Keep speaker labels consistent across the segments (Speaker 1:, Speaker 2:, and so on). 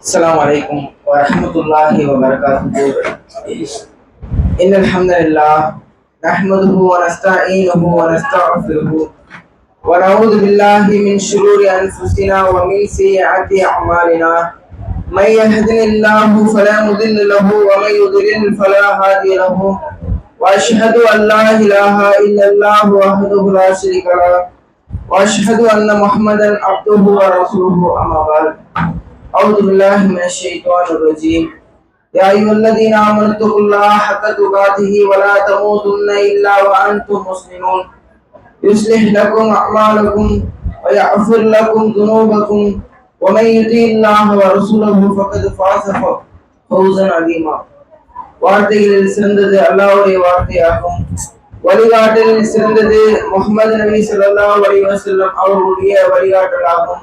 Speaker 1: السلام عليكم ورحمة الله وبركاته. إن الحمد لله نحمده ونستعينه ونستغفره ونعوذ بالله من شرور أنفسنا ومن سيئات أعمالنا. من يهدن الله فلا مضل له ومن يضلل فلا هادي له. وأشهد أن لا إله إلا الله وحده لا شريك له وأشهد أن محمدا عبده ورسوله. أما بعد، أعوذ بالله من الشيطان الرجيم. يا أيها الذين آمنوا اتقوا الله حق تقاته ولا تموتن إلا وأنتم مسلمون. يصلح لكم أعمالكم ويغفر لكم ذنوبكم ومن يطع الله ورسوله فقد فاز فوزا عظيما. வார்த்தைகளில் சிறந்தது அல்லாஹ்வுடைய வார்த்தையாகும். வழிகாட்டலில் சிறந்தது முஹம்மது நபி ஸல்லல்லாஹு அலைஹி வஸல்லம் அவர்களுடைய வழிகாட்டலாகும்.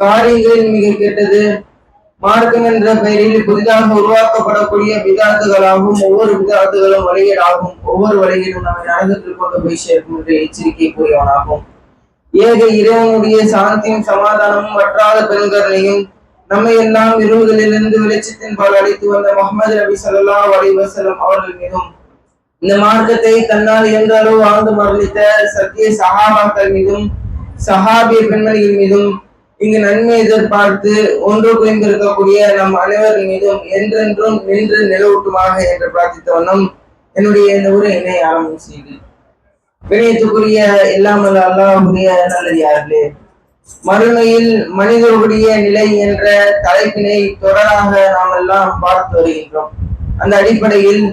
Speaker 1: காரியங்களில் மிக கெட்டது மார்க்கம் என்ற பெயரில் புதிதாக உருவாக்கப்படக்கூடிய விதாத்துகளாகும். ஒவ்வொரு விதாத்துகளும் வழிகேடாகும். ஒவ்வொரு வழிகளும் நம்மை நரகத்தில் கொண்டு போய் சேர்க்கும் என்ற எச்சரிக்கை கூறியவனாகும். ஏக இறைவனுடைய சாந்தியும் சமாதானமும் வற்றாத பெருங்கருணையும் நம்மை எல்லாம் இருள்களிலிருந்து வெளிச்சத்தின் பால் அழைத்து வந்த முஹம்மது நபி ஸல்லல்லாஹு அலைஹி வஸல்லம் அவர்கள் மீதும், இந்த மார்க்கத்தை தன்னால் எந்த அளவு வாழ்ந்து மரணித்த சத்திய சஹாபாக்கள் மீதும் சஹாபிய பெண்மணிகள் மீதும் இங்கு நன்மை எதிர்பார்த்து ஒன்று குறைந்திருக்கக்கூடிய நம் அனைவரின் மீதும் என்றென்றும் நின்று நிலவூட்டுமாக என்று பிரார்த்தித்த வண்ணம் என்னுடைய இந்த உரையினை ஆரம்பம் செய்து, வினயத்துக்குரிய இல்லாமல் அல்லாஹ்வுடைய நல்லடியார்களே, மறுமையில் மனிதர்களுடைய நிலை என்ற தலைப்பினை தொடராக நாம் எல்லாம் பார்த்து வருகின்றோம். அந்த அடிப்படையில்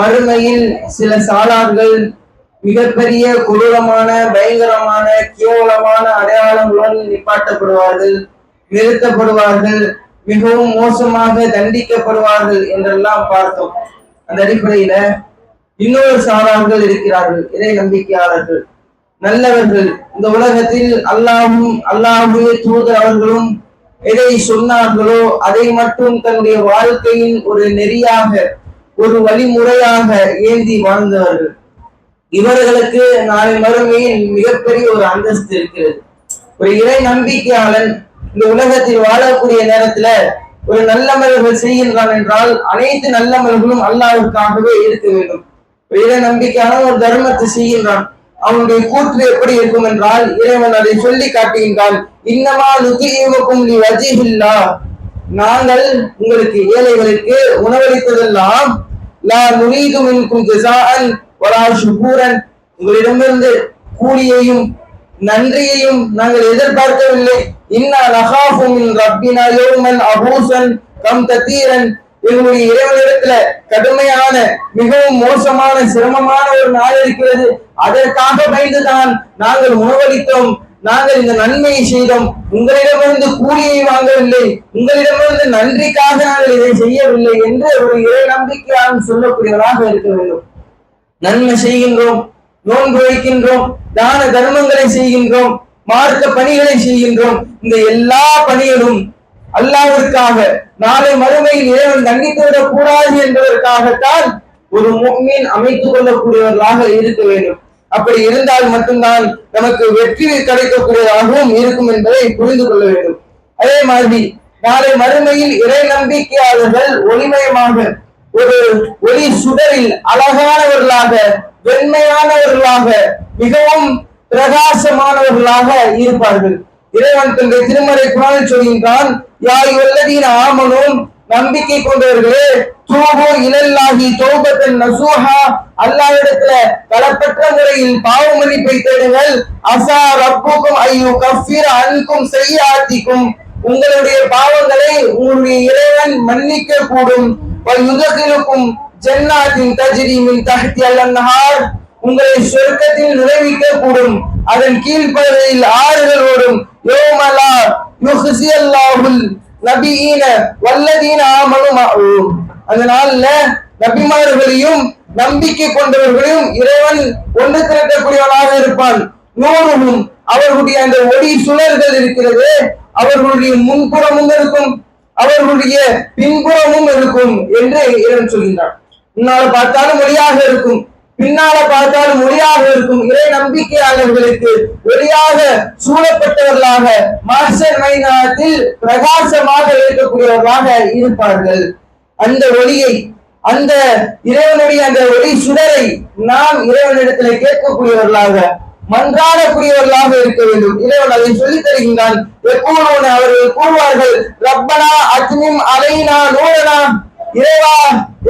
Speaker 1: மறுமையில் சில சாலார்கள் மிகப்பெரிய கொடூரமான பயங்கரமான கேவலமான அடையாளங்களுடன் நிப்பாட்டப்படுவார்கள், நிறுத்தப்படுவார்கள், மிகவும் மோசமாக தண்டிக்கப்படுவார்கள் என்றெல்லாம் பார்த்தோம். அந்த அடிப்படையில இன்னொரு சாரார்கள் இருக்கிறார்கள், இறை நம்பிக்கையாளர்கள், நல்லவர்கள். இந்த உலகத்தில் அல்லாஹ்வுடைய தூதர் அவர்களும் எதை சொன்னார்களோ அதை மட்டும் தன்னுடைய வாழ்க்கையின் ஒரு நெறியாக, ஒரு வழிமுறையாக ஏந்தி வாழ்ந்தவர்கள். இவர்களுக்கு நாளை மறுமையில் மிகப்பெரிய ஒரு அந்தஸ்து இருக்கிறது. ஒரு இறை நம்பிக்கையாளன் இந்த உலகத்தில் வாழக்கூடிய நேரத்துல ஒரு நல்லமல்கள் செய்கின்றான் என்றால் அனைத்து நல்லமல்களும் அல்லாஹ்வுக்காகவே இருக்க வேண்டும். ஒரு இறை நம்பிக்கையாளன் ஒரு தர்மத்தை செய்கின்றான், அவனுடைய கூற்று எப்படி இருக்கும் என்றால் இறைவன் அதை சொல்லி காட்டுகின்றான். இன்னமா நுகீமுக்கும் லி வஜ்ஹில்லாஹ், நாங்கள் உங்களுக்கு ஏழைகளுக்கு உணவளித்ததெல்லாம் லா நுரீது மின்கும் ஜஸாஅன் வலா ஷுகூரன், உங்களிடமிருந்து கூலியையும் நன்றியையும் நாங்கள் எதிர்பார்க்கவில்லை. இன்னா நகாஃபு மின் ரப்பினா யௌமன் அபூசன் கம்தீரன், எங்களுடைய இறைவனிடத்துல கடுமையான மிகவும் மோசமான சிரமமான ஒரு நாள் இருக்கிறது, அதற்காக பயந்துதான் நாங்கள் உணவளித்தோம், நாங்கள் இந்த நன்மையை செய்தோம், உங்களிடமிருந்து கூலியை வாங்கவில்லை, உங்களிடமிருந்து நன்றிக்காக நாங்கள் இதை செய்யவில்லை என்று ஒரு இறை நம்பிக்கையாளன் சொல்லக்கூடியவராக இருக்க வேண்டும். நன்மை செய்கின்றோம், நோன்பு வைக்கின்றோம், தான தர்மங்களை செய்கின்றோம், மார்க்க பணிகளை செய்கின்றோம். இந்த எல்லா பணிகளும் அல்லாஹ்விற்காக நாளை மறுமையில் இறைவன் தண்டித்துவிடக் கூடாது என்பதற்காகத்தான் ஒரு முஃமின் அமைத்துக் கொள்ளக்கூடியவர்களாக இருக்க வேண்டும். அப்படி இருந்தால் மட்டும்தான் நமக்கு வெற்றி கிடைக்கக்கூடியதாகவும் இருக்கும் என்பதை புரிந்து கொள்ள வேண்டும். அதே மாதிரி நாளை மறுமையில் இறை நம்பிக்கையாளர்கள் ஒளிமயமாக ஒரு ஒளி சுடரில் அழகானவர்களாக, வெண்மையானவர்களாக, மிகவும் பிரகாசமானவர்களாக இருப்பார்கள். இறைவன் தன்னுடைய திருமறை குர்ஆனில் சொல்கின்றான், யா அய்யுஹல்லதீன ஆமனூ, நம்பிக்கை கொண்டவர்களே, தூபு இலல்லாஹி தௌபத்தன் நஸூஹா, அல்லாஹ்விடத்துல களப்பற்ற முறையில் பாவ மன்னிப்பை தேடுங்கள். அஸா ரப்புக்கும் அய்யுகஃபிர அன்கும் ஸய்யிஆத்திக்கும், உங்களுடைய பாவங்களை உங்களுடைய இறைவன் மன்னிக்க கூடும். வயுதகிலுக்கும் ஜன்னாத்தின் தஜ்ரி மின் தஹ்திஹல் அன்ஹார், உங்களை சொர்க்கத்தில் நுழைவிக்க கூடும், அதன் கீழ்ப்பகுதியில் ஆறுகள் ஓடும். யௌமலா யுஹ்ஸியல்லாஹுல் நபியீன வல்லதீன ஆமனு மஅஹு, அந்த நாள்ல நபிமார்களையும் நம்பிக்கை கொண்டவர்களையும் இறைவன் ஒன்று திரட்டக்கூடியவனாக இருப்பான். நூறுகும், அவர்களுடைய அந்த ஒளி சுடர்கள் இருக்கிறது, அவர்களுடைய முன்புறமும் இருக்கும், அவர்களுடைய பின்புறமும் இருக்கும் என்று இறைவன் சொல்கின்றான். முன்னால பார்த்தாலும் ஒளியாக இருக்கும், பின்னால பார்த்தாலும் ஒளியாக இருக்கும். இறை நம்பிக்கையாளர்களுக்கு ஒளியாக சூழப்பட்டவர்களாக மஹ்ஷர் மைதானத்தில் பிரகாசமாக இருக்கக்கூடியவர்களாக இருப்பார்கள். அந்த ஒளியை, அந்த இறைவனுடைய அந்த ஒளி சுடரை நாம் இறைவனிடத்தில் கேட்கக்கூடியவர்களாக, மன்றாடக்கூடியவர்களாக இருக்க வேண்டும். இறைவன் அதை சொல்லித் தருகின்றான். எப்போதும் அவர்கள் கூறுவார்கள், ரப்பனா அத்மிம் அலைனா நூறனா, இறைவா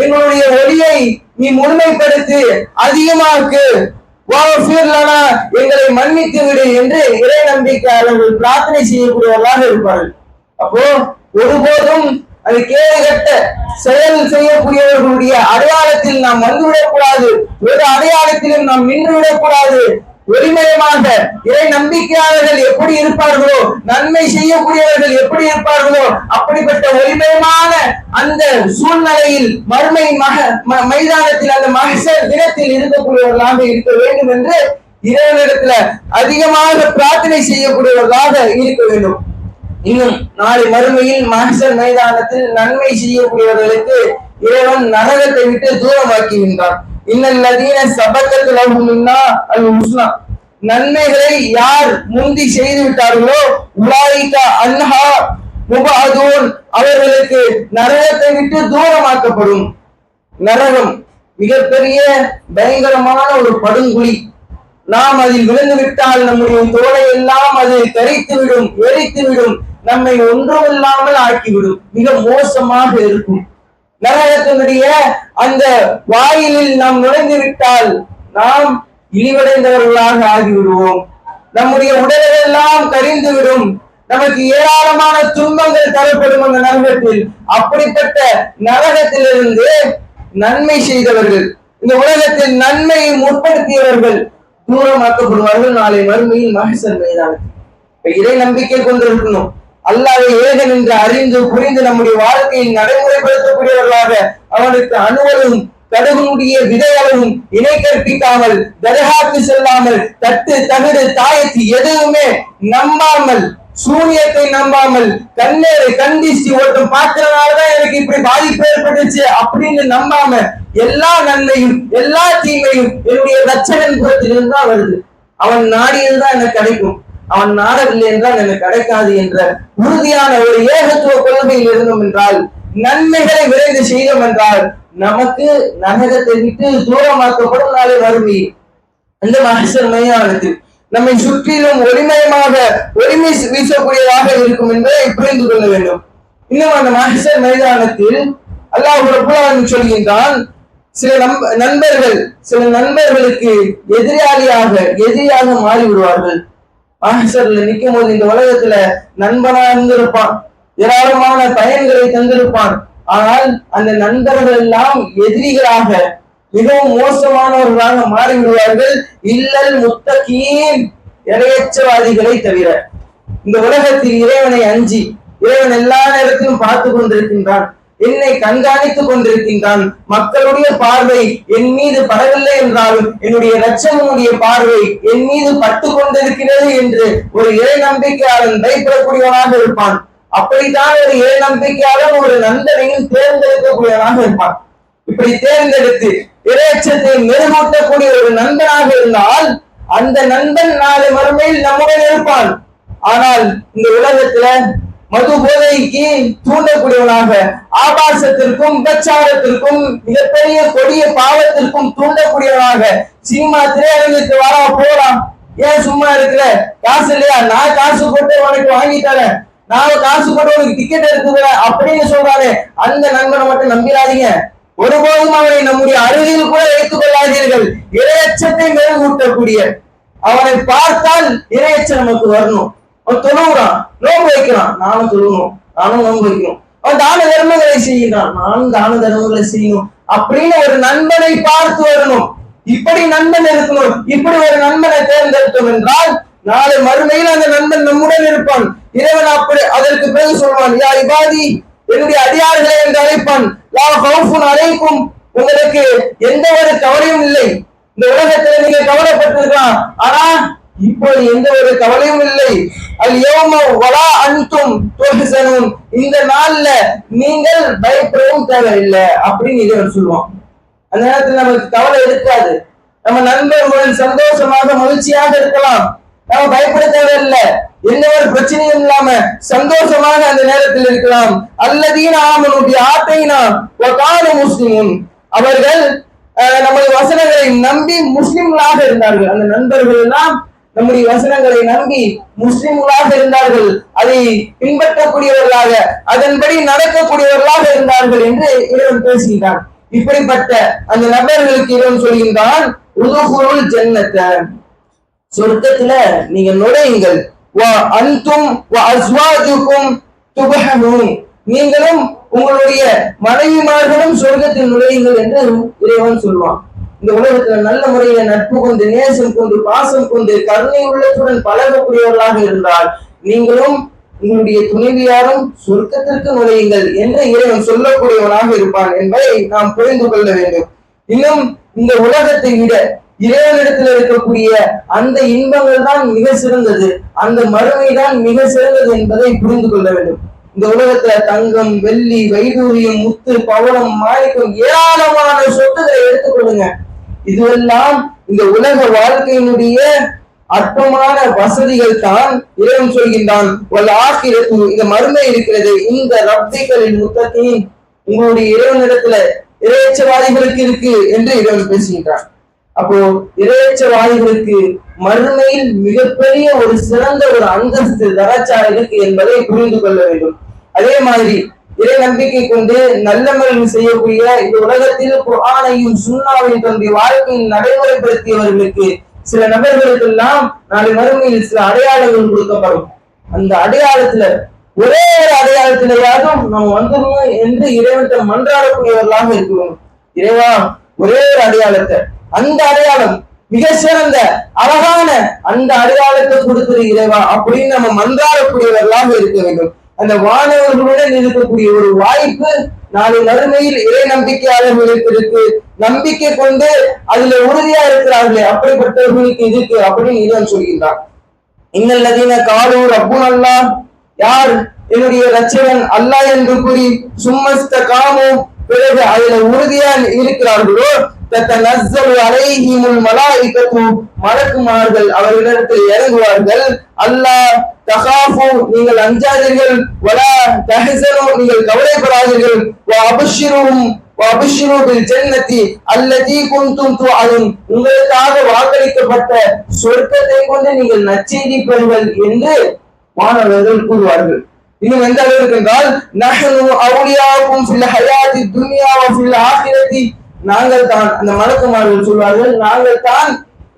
Speaker 1: எங்களுடைய ஒளியை நீ முழுமைப்படுத்தி அதிகமாக்கு, எங்களை மன்னித்து விடு என்று இறை நம்பிக்கையாளர்கள் பிரார்த்தனை செய்யக்கூடியவர்களாக இருப்பார்கள். அப்போ ஒருபோதும் அது கேடுகட்ட செயல் செய்யக்கூடியவர்களுடைய அடையாளத்தில் நாம் வந்துவிடக்கூடாது. ஒரு அடையாளத்திலும் நாம் நின்றுவிடக்கூடாது. ஒளிமயமாக இறை நம்பிக்கையாளர்கள் எப்படி இருப்பார்களோ, நன்மை செய்யக்கூடியவர்கள் எப்படி இருப்பார்களோ, அப்படிப்பட்ட ஒளிமயமான அந்த சூழ்நிலையில் மறுமை மைதானத்தில், அந்த மஹ்ஷர் தினத்தில் இருக்கக்கூடியவர்களாக இருக்க வேண்டும் என்று இறைவனிடத்துல அதிகமாக பிரார்த்தனை செய்யக்கூடியவர்களாக இருக்க வேண்டும். இன்னும் நாளை மறுமையில் மஹ்ஷர் மைதானத்தில் நன்மை செய்யக்கூடியவர்களுக்கு இறைவன் நரகத்தை விட்டு தூரமாக்குகின்றான். இன்னல்லதீன சபக்கத் லஹும் மின்னா அல் ஹுஸ்னா, நன்மைகளை யார் முந்தி செய்து விட்டார்களோ உலாயிக அன்ஹா முபஅதூன், அவர்களுக்கு நரகத்தை விட்டு தூரமாக்கப்படும். நரகம் மிகப்பெரிய பயங்கரமான ஒரு படுங்குழி. நாம் அதில் விழுந்து விட்டால் நம்முடைய தோலை எல்லாம் அது கரித்துவிடும், எரித்துவிடும், நம்மை ஒன்றுமில்லாமல் ஆக்கிவிடும். மிக மோசமாக இருக்கும். நரகத்தினுடைய அந்த வாயிலில் நாம் நுழைந்து விட்டால் நாம் இழிவடைந்தவர்களாக ஆகிவிடுவோம். நம்முடைய உடலெல்லாம் கரிந்துவிடும். நமக்கு ஏராளமான துன்பங்கள் தரப்படும் அந்த நரகத்தில். அப்படிப்பட்ட நரகத்திலிருந்து நன்மை செய்தவர்கள், இந்த உலகத்தில் நன்மையை முற்படுத்தியவர்கள் தூரமாக்கப்படுவார்கள் நாளை மறுமையில் மஹ்ஷர் மைதானத்தில். இறை நம்பிக்கை கொண்டிருக்கணும். அல்லாஹ்வை ஏகன் என்று அறிந்து புரிந்து நம்முடைய வாழ்க்கையில் நடைமுறைப்படுத்தக்கூடியவர்களாக, அவனுக்கு அணுவலும் கடுகுடைய விதையளவும் இணை கற்பிக்காமல், தர்காவுக்கு செல்லாமல், தட்டு தகடு தாயத்து எதுவுமே நம்பாமல், சூனியத்தை நம்பாமல், கண்ணேறு கண்டிஸ்டி ஓட்டம் பார்க்கிறதுனாலதான் எனக்கு இப்படி பாதிப்பு ஏற்பட்டுச்சு அப்படின்னு நம்பாம, எல்லா நன்மையும் எல்லா தீமையும் என்னுடைய ரட்சகன் புறத்திலிருந்து தான் வருது, அவன் நாடியில் தான் எனக்கு கிடைக்கும், அவன் நாடவில்லை என்றால் எனக்கு கிடைக்காது என்ற உறுதியான ஒரு ஏகத்துவ கொள்கையில் இருந்தோம் என்றால், நன்மைகளை விரைந்து செய்தோம் என்றால், நமக்கு நரகத்தை விட்டு தூரமாக்கப்படும் நாளை வறுமை. அந்த மஹ்ஷர் மைதானத்தில் நம்மை சுற்றிலும் ஒளிமயமாக ஒளிமை வீசக்கூடியதாக இருக்கும் என்பதை புரிந்து கொள்ள வேண்டும். இன்னும் அந்த மஹ்ஷர் மைதானத்தில் அல்லாஹ் ரப்பல் ஆலமீன் சொல்கின்றான், சில நண்பர்களுக்கு எதிரியாக மாறி விடுவார்கள். மஹ்ஷர்ல நிற்கும் போது இந்த உலகத்துல நண்பனா இருந்திருப்பான், ஏராளமான பயன்களை தந்திருப்பான். ஆனால் அந்த நண்பர்கள் எல்லாம் எதிரிகளாக, மிகவும் மோசமானவர்களாக மாறிவிடுவார்கள். இல்லல் முத்தகீன், இறையச்சவாதிகளை தவிர. இந்த உலகத்தில் இறைவனை அஞ்சி, இறைவன் எல்லா நேரத்திலும் பார்த்து கொண்டிருக்கின்றான், என்னை கண்காணித்துக் கொண்டிருக்கின்றான், மக்களுடைய பார்வை என் மீது படவில்லை என்றாலும் என்னுடைய இரட்சகனுடைய பார்வை என் மீது பட்டு கொண்டிருக்கிறது என்று ஒரு இறை நம்பிக்கையாளன் பயப்படக்கூடியவனாக இருப்பான். அப்படித்தான் ஒரு இறை நம்பிக்கையாளன் ஒரு நண்பனையும் தேர்ந்தெடுக்கக்கூடியவனாக இருப்பான். இப்படி தேர்ந்தெடுத்து இறையச்சத்தை மெருகூட்டக்கூடிய ஒரு நண்பனாக இருந்தால் அந்த நண்பன் நாளை மறுமையில் நம்முடன் இருப்பான். ஆனால் இந்த உலகத்துல மது போதைக்கு தூண்டக்கூடியவனாக, ஆபாசத்திற்கும் விபச்சாரத்திற்கும் மிகப்பெரிய கொடிய பாவத்திற்கும் தூண்டக்கூடியவனாக, சினிமா திரையரங்குக்கு வரா போலாம், ஏன் சும்மா இருக்கிற, காசு இல்லையா, நான் காசு போட்டு உனக்கு வாங்கி தரேன், நான் காசு போட்டு உனக்கு டிக்கெட் எடுத்துக்கிறேன் அப்படின்னு சொல்றாரு, அந்த நண்பனை மட்டும் நம்பிடாதீங்க. ஒருபோதும் அவனை நம்முடைய அருகில் கூட வைத்துக் கொள்ளாதீர்கள். இறையச்சத்தை மெருகூட்டக்கூடிய, அவனை பார்த்தால் இறையச்சம் நமக்கு வரணும். அவன் தொழுகிறான், நோன்பு வைக்கிறான், நானும் தொழுகணும், நானும் நோன்பு வைக்கணும். அவன் தான தர்மங்களை செய்கிறான், நானும் தான தர்மங்களை செய்யணும் அப்படின்னு ஒரு நண்பனை பார்த்து வரணும். இப்படி நண்பன் இருக்கணும். இப்படி ஒரு நண்பனை தேர்ந்தெடுத்தோம் என்றால் நாளை மறுமையில் அந்த நண்பன் நம்முடன் இருப்பான். இறைவன் அப்படி அதற்கு பிறகு சொல்வான், யா இபாதி, என்னுடைய அடியார்களே என்று அழைப்பான். லா ஹவுஃபுன் அலைக்கும், உங்களுக்கு எந்த ஒரு கவலையும் இல்லை. இந்த உலகத்துல நீங்க கவலைப்பட்டிருக்கலாம், ஆனா இப்போது எந்த ஒரு கவலையும் இல்லை. அல் யௌம வலா அன்தும் துஹ்ஸனூன், இந்த நாள்ல நீங்கள் பயப்படவும் தேவையில்லை அப்படின்னு இறைவன் சொல்லுவான். அந்த நேரத்தில் நமக்கு கவலை இருக்காது. நம்ம நண்பர்களுடன் சந்தோஷமாக மகிழ்ச்சியாக இருக்கலாம். நம்ம பயப்பட தேவையில்லை. எந்த ஒரு பிரச்சனையும் இல்லாம சந்தோஷமாக அந்த நேரத்தில் இருக்கலாம். அல்லதீன ஆமனு ஆத்தைனா வகானு முஸ்லிமுன், அவர்கள் நமது வசனங்களை நம்பி முஸ்லிம்களாக இருந்தார்கள். அந்த நண்பர்கள் எல்லாம் நம்முடைய வசனங்களை நம்பி முஸ்லிம்களாக இருந்தார்கள், அதை பின்பற்றக்கூடியவர்களாக அதன்படி நடக்கக்கூடியவர்களாக இருந்தார்கள் என்று இறைவன் பேசுகிறான். இப்படிப்பட்ட அந்த நபர்களுக்கு இறைவன் சொல்கின்றான், உதுகுருல் ஜன்னத, சொர்க்கத்துல நீங்க நுழையுங்கள், வ அன்தும் வ அஸ்வாஜுக்கும் துபஹனூன், நீங்களும் உங்களுடைய மனைவிமார்களும் சொர்க்கத்தில் நுழையுங்கள் என்று இறைவன் சொல்வான். இந்த உலகத்துல நல்ல முறையில நட்பு கொண்டு, நேசம் கொண்டு, பாசம் கொண்டு, கருணை உள்ளத்துடன் பழகக்கூடியவர்களாக இருந்தால் நீங்களும் உங்களுடைய துணைவியாரும் சொர்க்கத்திற்கு நுழையுங்கள் என்று இறைவன் சொல்லக்கூடியவனாக இருப்பான் என்பதை நாம் புரிந்து கொள்ள வேண்டும். இன்னும் இந்த உலகத்தை விட இறைவனிடத்தில் இருக்கக்கூடிய அந்த இன்பங்கள் தான் மிக சிறந்தது, அந்த மறுமை தான் மிக சிறந்தது என்பதை புரிந்து கொள்ள வேண்டும். இந்த உலகத்துல தங்கம், வெள்ளி, வைடூரியம், முத்து, பவளம், மாணிக்கம், ஏராளமான சொத்துக்களை எடுத்துக்கொள்ளுங்க. இதுவெல்லாம் இந்த உலக வாழ்க்கையினுடைய அற்பமான வசதிகள் தான். இறைவன் சொல்கின்றான், இந்த மறுமை இருக்கிறது, இந்த ரப்பிகளின் முத்தத்தின், உங்களுடைய இறைவனிடத்துல இறையச்சவாதிகளுக்கு இருக்கு என்று இறைவன் பேசுகின்றான். அப்போ இறையச்சவாதிகளுக்கு மறுமையில் மிகப்பெரிய ஒரு சிறந்த ஒரு அந்தஸ்து தரச்சா இருக்கு என்பதை புரிந்து கொள்ள வேண்டும். அதே மாதிரி இறை நம்பிக்கை கொண்டு நல்லமல்கள் செய்யக்கூடிய இந்த உலகத்தில் குர்ஆனையும் சுன்னாவையும் தன்னுடைய வாழ்க்கையில் நடைமுறைப்படுத்தியவர்களுக்கு, சில நபர்களுக்கெல்லாம் நாளை மறுமையில் சில அடையாளங்கள் கொடுக்கப்படும். அந்த அடையாளத்துல ஒரே ஒரு அடையாளத்திலேயாவது நம்ம வந்துடணும் என்று இறைவன் மன்றாடக்கூடியவர்களாக இருக்கிறோம். இறைவா, ஒரே ஒரு அடையாளத்தை, அந்த அடையாளம் மிக சிறந்த அழகான அந்த அடையாளத்தை கொடுத்துரு இறைவா அப்படின்னு நம்ம மன்றாடக்கூடியவர்களாக இருக்க வேண்டும். அந்த வானவர்களுடன் இருக்கக்கூடிய ஒரு வாய்ப்பு நாளை மறுமையில் இறை நம்பிக்கையாளர்களுக்கு இருக்கு. நம்பிக்கை கொண்டு அதுல உறுதியா இருக்கிறார்களே அப்படிப்பட்டவர்களுக்கு இருக்கு அப்படின்னு இறைவன் சொல்கின்றான். இன்னல்லதீன காலு ரப்புன் அல்லாஹ், யார் என்னுடைய இரட்சகன் அல்லாஹ் என்று கூறி சும்மஸ்த காமோ, பிறகு அதுல உறுதியா இருக்கிறார்களோ, தத்தனஸ்ஸலு அலைஹிமுல் மலாயிகத்து, மலக்குமார்கள் அவர்களிடத்தில் இறங்குவார்கள். அல்லாஹ் தகாஃபு, நீங்கள் அஞ்சாதீர்கள், வலா தஹ்ஸனு, நீங்கள் கவலைப்படாதீர்கள், வ அபஷிருஹும் வ அபஷிரு பில் ஜன்னதி அல்லதி குன்தும் துஅதுன், உங்களுக்காக வாக்களிக்கப்பட்ட சொர்க்கத்தை கொண்டு நீங்கள் நற்செய்தி பெறுங்கள் என்று மாணவர்கள் கூறுவார்கள். இன்னும் எந்த அளவுக்கு என்றால், நஹ்னு அவுலியாவுக்கும் ஃபில் ஹயாத்தி துன்யா வ ஃபில் ஆখিরাতি, நாங்கள் தான், அந்த மலக்குமார்கள் சொல்வார்கள், நாங்கள் தான்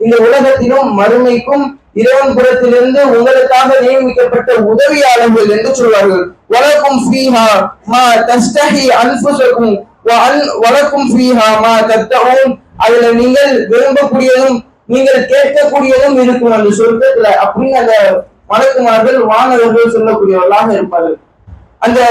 Speaker 1: இந்த உலகத்திலும் மறுமைக்கும் இறைவன் புறத்திலிருந்து உங்களுக்காக நியமிக்கப்பட்ட உதவியாளர்கள் என்று சொல்வார்கள். வலக்கும் ஃபீஹா மா தஸ்தஹி அன்ஃபுஸுக்கும் வலக்கும் ஃபீஹா மா தத்தஊன், அதுல நீங்கள் விரும்பக்கூடியதும் நீங்கள் கேட்கக்கூடியதும் இருக்கும் அந்த சொர்க்கத்துல அப்படின்னு அந்த மலக்குமார்கள் வானவர்கள் சொல்லக்கூடியவர்களாக இருப்பார்கள். அந்த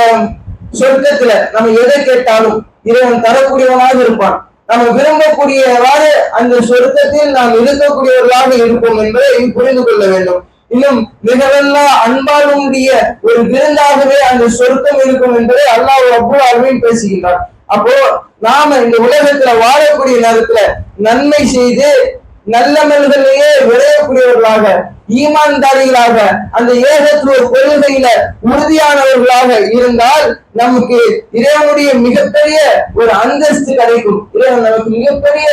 Speaker 1: சொர்க்கத்துல நம்ம எதை கேட்டாலும் இறைவன் தரக்கூடியவனாக இருப்பான். நம்ம விரும்பக்கூடியவாறு அந்த சொர்க்கத்தில் நாம் இருக்கக்கூடியவர்களாக இருப்போம் என்பதை புரிந்து கொள்ள வேண்டும். இன்னும் மிகவெல்லாம் அன்பாளுடைய ஒரு விருந்தாகவே அந்த சொர்க்கம் இருக்கும் என்பதை அல்லாஹ் ரப்பல் ஆலமீன் பேசுகின்றார். அப்போ நாம இந்த உலகத்துல வாழக்கூடிய நேரத்துல நன்மை செய்து நல்லமல்களிலேயே விளையக்கூடியவர்களாக, ஈமான்தாரிகளாக, அந்த ஏகத்துவ கொள்கையில உறுதியானவர்களாக இருந்தால் நமக்கு இறைவனுடைய மிகப்பெரிய ஒரு அந்தஸ்து கிடைக்கும். இறைவன் நமக்கு மிகப்பெரிய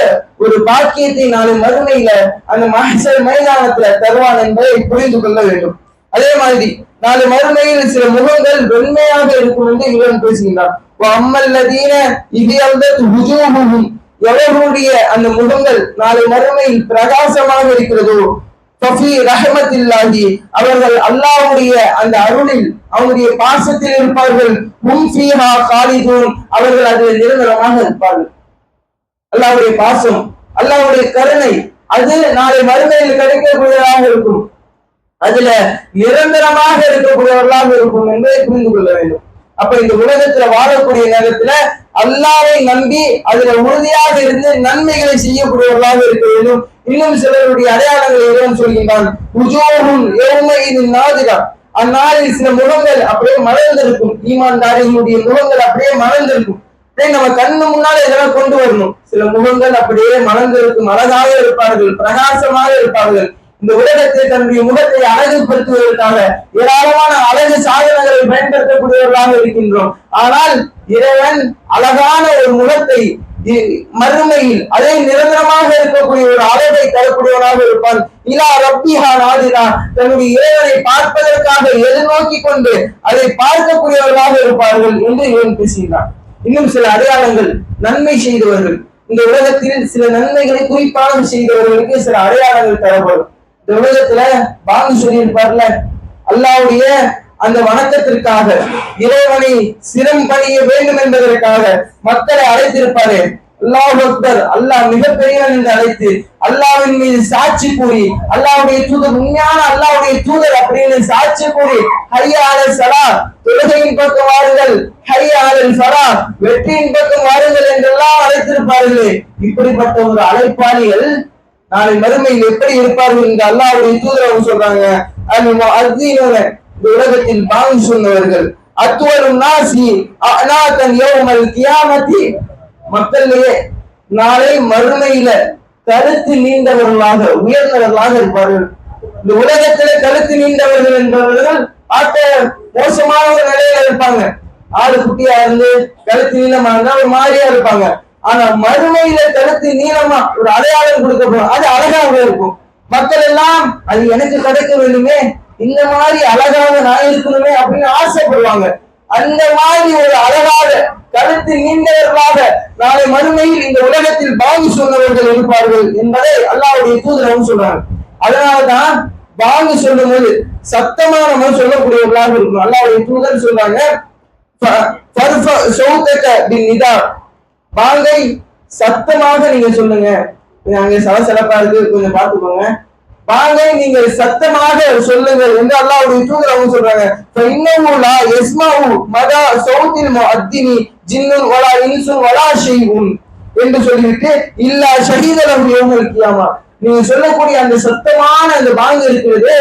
Speaker 1: ஒரு பாக்கியத்தை நாளை மறுமையில அந்த மஹ்ஷர் மைதானத்துல தருவான் என்பதை புரிந்து கொள்ள வேண்டும். அதே மாதிரி நாளை மறுமையில் சில முகங்கள் வெண்மையாக இருக்கும் என்று இறைவன் பேசுகின்றான். அம்மல்லதீன இதியல்தத் வுஜூஹுஹும், எவர்களுடைய அந்த முகங்கள் நாளை மறுமையில் பிரகாசமாக இருக்கிறதோ, ஃபஃபி ரஹ்மத்தில்லாஹி, அவர்கள் அல்லாஹ்வுடைய அந்த அருளில் அவருடைய பாசத்தில் இருப்பார்கள். ஹும் ஃபீஹா காலிதூன், அவர்கள் அதில் நிரந்தரமாக இருப்பார்கள். அல்லாஹ்வுடைய பாசம், அல்லாஹ்வுடைய கருணை அது நாளை மறுமையில் கிடைக்கக்கூடியதாக இருக்கும். அதுல நிரந்தரமாக இருக்கக்கூடியவர்களாக இருக்கும் என்பதை புரிந்து கொள்ள வேண்டும். அப்ப இந்த உலகத்துல வாழக்கூடிய நேரத்துல அல்லாஹ்வை நம்பி அதுல உறுதியாக இருந்து நன்மைகளை செய்யக்கூடியவர்களாக இருக்க வேண்டும். இன்னும் சிலருடைய அடையாளங்களை இறைவன் சொல்கின்றான். உஜூஹுன் யௌமஇதின் நாதிரா, அந்நாளில் சில முகங்கள் அப்படியே மலர்ந்திருக்கும். ஈமான்தாரிகளுடைய முகங்கள் அப்படியே மலர்ந்திருக்கும். நம்ம கண்ணு முன்னால இதெல்லாம் கொண்டு வரணும். சில முகங்கள் அப்படியே மலர்ந்திருக்கும், அழகாக இருப்பார்கள், பிரகாசமாக இருப்பார்கள். இந்த உலகத்தை தன்னுடைய முகத்தை அழகுபடுத்துவதற்காக ஏராளமான அழகு சாதனங்களை பயன்படுத்தக்கூடியவர்களாக இருக்கின்றோம். ஆனால் இறைவன் அழகான ஒரு முகத்தை மறுமையில் அதை நிரந்தரமாக இருக்கக்கூடிய ஒரு அழகை தரக்கூடியவனாக இருப்பான். இலா ரப்பிஹா நாதிரா, தன்னுடைய இறைவனை பார்ப்பதற்காக எதிர்நோக்கி கொண்டு அதை பார்க்கக்கூடியவர்களாக இருப்பார்கள் என்று இவன் பேசுகிறான். இன்னும் சில அடையாளங்கள், நன்மை செய்தவர்கள், இந்த உலகத்தில் சில நன்மைகளை குறிப்பாக செய்தவர்களுக்கு சில அடையாளங்கள் தரப்படும். இந்த உலகத்துல பாங்கு சொல்லியிருப்பார்ல, அல்லாஹ்வுடைய அந்த வணக்கத்திற்காக இறைவனை சிரம் பணிய வேண்டும் என்பதற்காக மக்களை அழைத்திருப்பாரு. அல்லாஹ் அக்பர், அல்லாஹ் மிகப்பெரியவன் என்று அழைத்து அல்லாஹ்வின் மீது சாட்சி கூறி, அல்லாஹ்வுடைய தூதர் உண்மையான அல்லாஹ்வுடைய தூதர் அப்படின்னு சாட்சி கூறி, ஹய்யா அலல் ஸலாத், தொழுகையின் பக்கம் வாருங்கள், ஹய்யா அலல் ஃபலாஹ், வெற்றியின் பக்கம் வாருங்கள் என்றெல்லாம் அழைத்திருப்பார்களே. இப்படிப்பட்ட ஒரு அழைப்பாளிகள் நாளை மறுமையில் எப்படி இருப்பார்கள் என்று அல்லாஹ்வுடைய தூதர் அவங்க சொல்றாங்க. இந்த உலகத்தில் பாங்கு சொன்னவர்கள் அத்துவரும் நாசி அனாதன் யௌமல் கியாமத்தி, மக்களிலேயே நாளை மறுமையில கருத்து நீண்டவர்களாக உயர்ந்தவர்களாக இருப்பார்கள். இந்த உலகத்திலே கருத்து நீண்டவர்கள் என்பவர்கள் ஆட்ட மோசமான ஒரு நிலையில இருப்பாங்க. ஆடு குட்டியா இருந்து கருத்து நீளமா இருந்தா ஒரு மாதிரியா இருப்பாங்க. ஆனா மறுமையில கருத்து நீளமா ஒரு அடையாளம் கொடுக்கப்படும், அது அழகாக இருக்கும். மக்கள் எல்லாம் அது எனக்கு கிடைக்க வேண்டுமே, இந்த மாதிரி அழகாக நான் இருக்கணுமே அப்படின்னு ஆசைப்படுவாங்க. அந்த மாதிரி ஒரு அழகாக கருத்து நீண்டவர்களாக நாளை மறுமையில் இந்த உலகத்தில் பாங்கு சொன்னவர்கள் இருப்பார்கள் என்பதை அல்லாஹ்வுடைய தூதர் சொல்றாங்க. அதனாலதான் பாங்கு சொல்லும் போது சத்தமா நம்ம சொல்லக்கூடியவர்களாக இருக்கணும். அல்லாஹ்வுடைய தூதர் சொல்றாங்க, பாங்கை சத்தமாக நீங்க சொல்லுங்க. அங்க சலசலப்பா இருக்கு, கொஞ்சம் பார்த்துக்கோங்க. பாங்கை நீங்கள் சத்தமாக சொல்லுங்கள் என்று அல்லாஹ்வுடைய தூதர் அவங்க சொல்றாங்க. இன்னமுலா யஸ்மஉ மதா சௌத்தில் முஅத்தினி ஜின்னுன் வலா இன்சுன் வலா ஷைஉன் என்று சொல்லிவிட்டு இல்லா ஷஹீதலஹு யௌமல் கியாமா, நீங்க சொல்லக்கூடிய அந்த சத்தமான அந்த பாங்கு இருக்கிறது,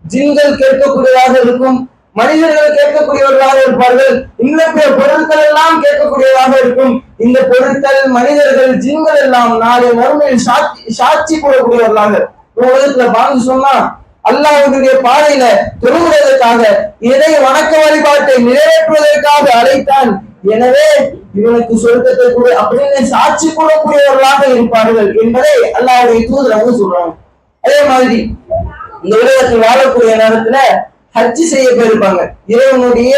Speaker 1: ஜின்கள் கேட்கக்கூடியதாக இருக்கும், மனிதர்கள் கேட்கக்கூடியவர்களாக இருப்பார்கள், இன்னும் பிற பொருட்கள் எல்லாம் கேட்கக்கூடியதாக இருக்கும். இந்த பொருட்கள், மனிதர்கள், ஜின்கள் எல்லாம் நாளை மறுமையில் சாட்சி போடக்கூடியவர்களாக. உலகத்துல பாங்கு சொன்னா அல்லாஹ்வுடைய பாதையில தொழுவதற்காக, இறை வணக்க வழிபாட்டை நிறைவேற்றுவதற்காக அழைத்தான். எனவே இவனுக்கு சொர்க்கத்தை கூட அப்படின்னு சாட்சி கூடக்கூடியவர்களாக இருப்பார்கள் என்பதை அல்லாஹ்வுடைய தூதர் அவங்க சொல்றாங்க. அதே மாதிரி இந்த உலகத்தில் வாழக்கூடிய நேரத்துல ஹஜ்ஜி செய்ய போயிருப்பாங்க. இறைவனுடைய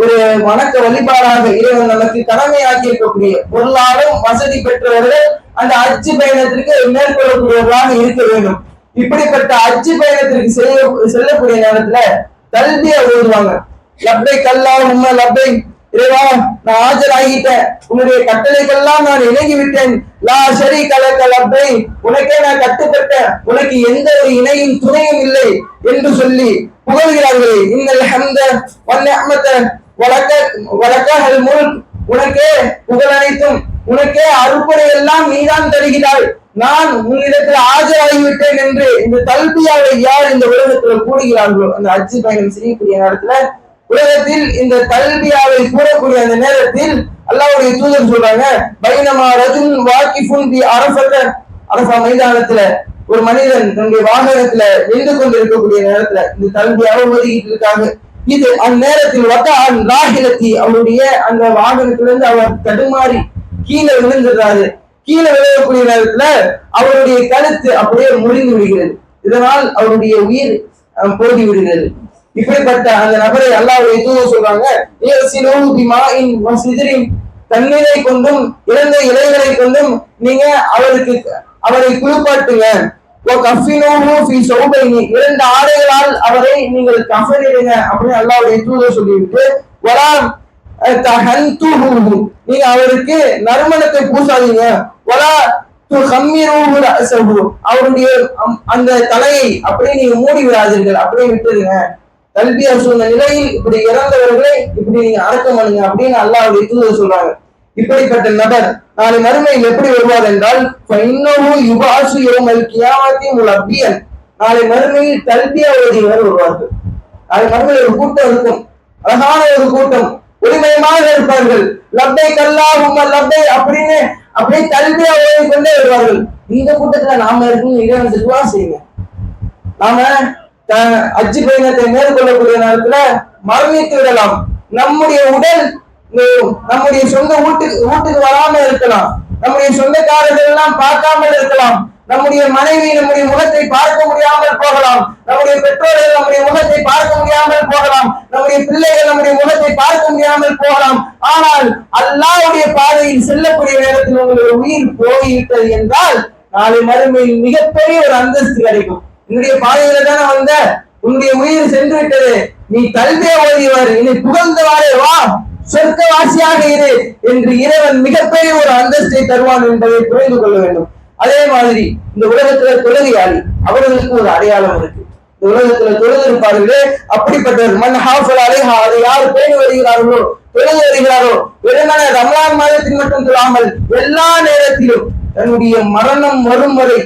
Speaker 1: ஒரு வணக்க வழிபாடாக இறைவன் நமக்கு கடமையாக்கி இருக்கக்கூடிய பொருளாலும் வசதி பெற்றவர்கள் அந்த ஹஜ்ஜி பயணத்திற்கு மேற்கொள்ளக்கூடியவர்களாக இருக்க வேண்டும். இப்படிப்பட்ட ஹஜ்ஜி பயணத்திற்கு செல்லக்கூடிய நேரத்துல தல்பியா ஓதுவாங்க. லப்பை அல்லாஹும்ம லப்பை, இறைவா நான் ஆஜராகிட்டேன், உன்னுடைய கட்டளைக்கெல்லாம் நான் இணங்கி விட்டேன், லா ஷரீக லக லப்பை, உனக்கே நான் கட்டுப்பட்டேன், உனக்கு எந்த ஒரு இணையும் துணையும் இல்லை என்று சொல்லி புகழ்கிறார்களே. இன்னல் ஹம்த வன் நிஅமத வலக்கல் முல்க், உனக்கே புகழ் அனைத்தும், உனக்கே அருள்படை எல்லாம் நீதான் தருகிறாய், நான் உன்னிடத்தில் ஆஜராகிவிட்டேன் என்று இந்த தல்பியாவை யார் இந்த உலகத்தில் கூடுகிறார்களோ, அந்த ஹஜ்ஜி பயணம் செய்யக்கூடிய நேரத்துல உலகத்தில் இந்த தல்பியாவை கூறக்கூடிய அந்த நேரத்தில் அல்லாஹ்வுடைய தூதர் சொல்றாங்க, பைனமா ரஜுல் வாகிஃபுன் பி அரஃபா மைதானத்துல ஒரு மனிதன் தன்னுடைய வாகனத்துல நின்று கொண்டு இருக்கக்கூடிய நேரத்துல இந்த தல்பியாவை ஓதிக்கிட்டு இருக்காங்க. இது அந்நேரத்தில் வட்டான் ராஹிலத்தி, அவருடைய அந்த வாகனத்திலிருந்து அவர் தடுமாறி கீழே விழுந்துடுறாரு. கீழே விழக்கூடிய நேரத்துல அவருடைய கழுத்து அப்படியே முறிந்து விடுகிறது. இதனால் அவருடைய உயிர் போதி விடுகிறது. இப்படிப்பட்ட அந்த நபரை அல்லாஹ்வுடைய தூதர் சொல்றாங்க, தண்ணீரை கொண்டும் இறந்த இலைகளை கொண்டும் நீங்க அவரை குளிப்பாட்டுங்க. இரண்டு ஆடைகளால் அவரை நீங்கள் கஃனிடுங்க அப்படின்னு அல்லாஹ்வுடைய தூதர் சொல்லிவிட்டு, நீங்க அவருக்கு நறுமணத்தை பூசாதீங்க, அவருடைய அந்த தலையை அப்படியே நீங்க மூடி விடாதீர்கள், அப்படியே விட்டுருங்க. தல்பியா சொன்ன நிலையில் இப்படி இறந்தவர்களை இப்படி நீங்க அடக்கம் பண்ணுங்க அப்படின்னு அல்லாஹ்வுடைய தூதர் சொல்றாங்க. இப்படிப்பட்ட நபர் நாளை மறுமையில் எப்படி வருவார் என்றால், நாளை மறுமையில் தல்பியா ஓதியவர் வருவார்கள். நாளை மறுமையில் ஒரு கூட்டம் இருக்கும், அழகான ஒரு கூட்டம், ஒளிமயமாக இருப்பார்கள். லப்பைக் அல்லாஹும்ம லப்பைக் அப்படின்னு அப்படியே தல்பியா ஓடிக்கொண்டே வருவார்கள். இந்த கூட்டத்துல நாம இருக்கணும். இறைவன் துஆ செய்யுங்க. நாம அஜ் பயணத்தை மேற்கொள்ளக்கூடிய நேரத்துல மரணித்து விடலாம். நம்முடைய உடல் நம்முடைய சொந்த வீட்டுக்கு வராம இருக்கலாம். நம்முடைய சொந்தக்காரர்கள் எல்லாம் பார்க்காமல் இருக்கலாம். நம்முடைய மனைவி நம்முடைய முகத்தை பார்க்க முடியாமல் போகலாம். நம்முடைய பெற்றோர்கள் நம்முடைய முகத்தை பார்க்க முடியாமல் போகலாம். நம்முடைய பிள்ளைகள் நம்முடைய முகத்தை பார்க்க முடியாமல் போகலாம். ஆனால் அல்லாஹ்வுடைய பாதையில் செல்லக்கூடிய நேரத்தில் உங்களுடைய உயிர் போய்விட்டது என்றால் நாளை மறுமையில் மிகப்பெரிய ஒரு அந்தஸ்து கிடைக்கும். என்னுடைய பாதையில தானே வந்த, உன்னுடைய உயிர் சென்று விட்டது, நீ தல்பியா ஓதியவர், இனி புகழ்ந்தவாறே வா, சொர்க்கவாசியாக இரு என்று இறைவன் மிகப்பெரிய ஒரு அந்தஸ்தை தருவான் என்பதை புரிந்து கொள்ள வேண்டும். அதே மாதிரி இந்த உலகத்துல தொழுகையாளி அவர்களுக்கு ஒரு அடையாளம் இருக்கு. இந்த உலகத்துல தொழுது இருப்பார்களே அப்படிப்பட்டவர் மன் ஹாஃபல் அலைஹா, அதை யார் பேணி வருகிறார்களோ தொழுது வருகிறாரோ, வெறுமனே ரமலான் மாதத்தில் மட்டும் தொழாமல் எல்லா நேரத்திலும் தன்னுடைய மரணம் வரும் வரை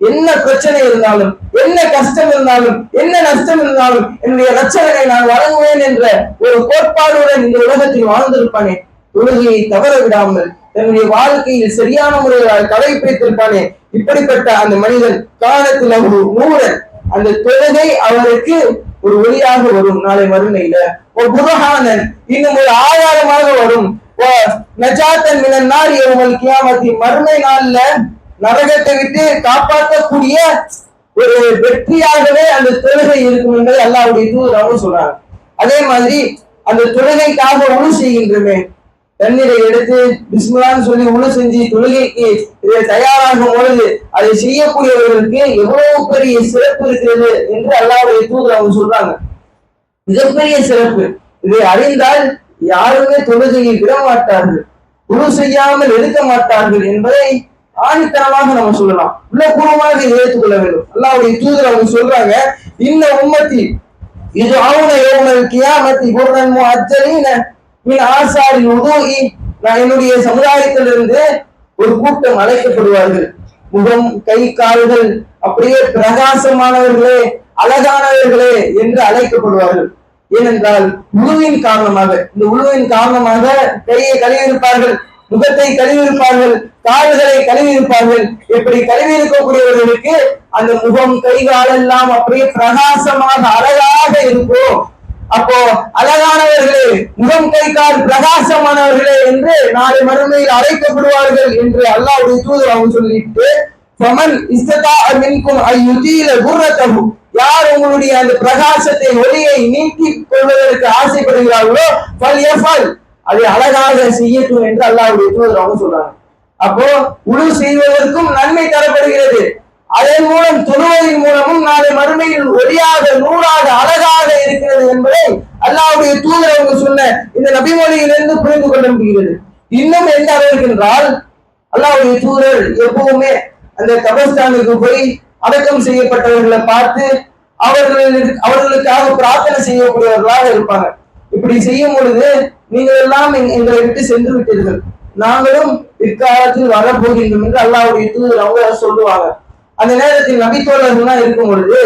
Speaker 1: என்ன பிரச்சனை இருந்தாலும், என்ன கஷ்டம் இருந்தாலும், என்ன நஷ்டம் இருந்தாலும் என்னுடைய ரட்சகனை நான் வழங்குவேன் என்ற ஒரு கோட்பாடுடன் இந்த உலகத்தில் வாழ்ந்திருப்பானே, தொழுகையை தவற விடாமல் தன்னுடைய வாழ்க்கையில் சரியான முறையில் கடைபிடித்திருப்பானே, இப்படிப்பட்ட அந்த மனிதன் காலத்தில் ஒரு நூறன், அந்த தொழுகை அவருக்கு ஒரு ஒளியாக வரும். நாளை மறுமையில ஒரு புரஹானன், இன்னும் ஒரு ஆதாரமாக வரும். நஜாத்தன் மினன் நார் யௌமல் கியாமத்தி, மறுமை நாள்ல நரகத்தை விட்டு காப்பாற்றக்கூடிய ஒரு வெற்றியாகவே அந்த தொழுகை இருக்கும் என்பதை அல்லாஹ்வுடைய தூதர் சொல்றாங்க. அதே மாதிரி அந்த தொழுகைக்காக உழு செய்கின்றமே, தண்ணீரை எடுத்து பிஸ்மில்லான்னு சொல்லி உழு செஞ்சு தொழுகைக்கு தயாராகும் பொழுது அதை செய்யக்கூடியவர்களுக்கு எவ்வளவு பெரிய சிறப்பு இருக்கிறது என்று அல்லாஹ்வுடைய தூதர் சொல்றாங்க. மிகப்பெரிய சிறப்பு. இதை அறிந்தால் யாருமே தொழுகையை விட மாட்டார்கள், உழு செய்யாமல் எடுக்க மாட்டார்கள் என்பதை ஆணித்தனமாக நம்ம சொல்லலாம். உள்ளபூர்வமாக இதை ஏற்றுக்கொள்ள வேண்டும். அல்லாஹ்வுடைய தூதர் அவங்க சொல்றாங்க, இந்த உம்மத்தி இது ஆவுன யௌமல் கியாமத்தி குர்ரன் முஅஜ்ஜலீன மின் ஆசாரில் உதூஇ, நான் என்னுடைய சமுதாயத்திலிருந்து ஒரு கூட்டம் அழைக்கப்படுவார்கள். முகம் கை கால்கள் அப்படியே பிரகாசமானவர்களே, அழகானவர்களே என்று அழைக்கப்படுவார்கள். ஏனென்றால் உழுவின் காரணமாக, இந்த உழுவின் காரணமாக கையை கழுவியிருப்பார்கள், முகத்தை கழுவியிருப்பார்கள், கால்களை கழுவியிருப்பார்கள். இப்படி கழுவி இருக்கக்கூடியவர்களுக்கு அந்த முகம் கைகால் எல்லாம் அப்படியே பிரகாசமாக அழகாக இருக்கும். அப்போ அழகானவர்களே, முகம் கை கால் பிரகாசமானவர்களே என்று நாளை மறுமையில் அழைக்கப்படுவார்கள் என்று அல்லாஹ்வுடைய தூதர் அவங்க சொல்லிட்டு, ஃபமன் இஸ்ததா மின்கும் அய்யுதீல குர்ரதஹு, யார் உங்களுடைய அந்த பிரகாசத்தை ஒளியை நீக்கிக் கொள்வதற்கு ஆசைப்படுகிறார்களோ ஃபல்யஃபல், அதை அழகாக செய்யட்டும் என்று அல்லாஹ்வுடைய தூதர் அவங்க சொல்றாங்க. அப்போ உழு செய்வதற்கும் நன்மை தரப்படுகிறது. அதன் மூலம் தொழுவதன் மூலமும் நாளை மறுமையில் ஒளியாக நூறாக அழகாக இருக்கிறது என்பதை அல்லாஹ்வுடைய தூதர் அவங்க சொன்ன இந்த நபிமொழியிலிருந்து புரிந்து கொள்ள முடிகிறது. இன்னும் என்ன அளவுக்கு என்றால், அல்லாஹ்வுடைய தூதர் எப்பவுமே அந்த கபர்ஸ்தானுக்கு போய் அடக்கம் செய்யப்பட்டவர்களை பார்த்து அவர்களுக்காக பிரார்த்தனை செய்யக்கூடியவர்களாக இருப்பாங்க. இப்படி செய்யும் பொழுது நீங்கள் எல்லாம் எங்களை விட்டு சென்று விட்டீர்கள், நாங்களும் பிற்காலத்தில் வரப்போகின்றோம் என்று அல்லாஹ்வுடைய தூதர் அவங்க சொல்லுவாங்க. அந்த நேரத்தில் நபித்தோழர்கள்லாம் இருக்கும் பொழுது,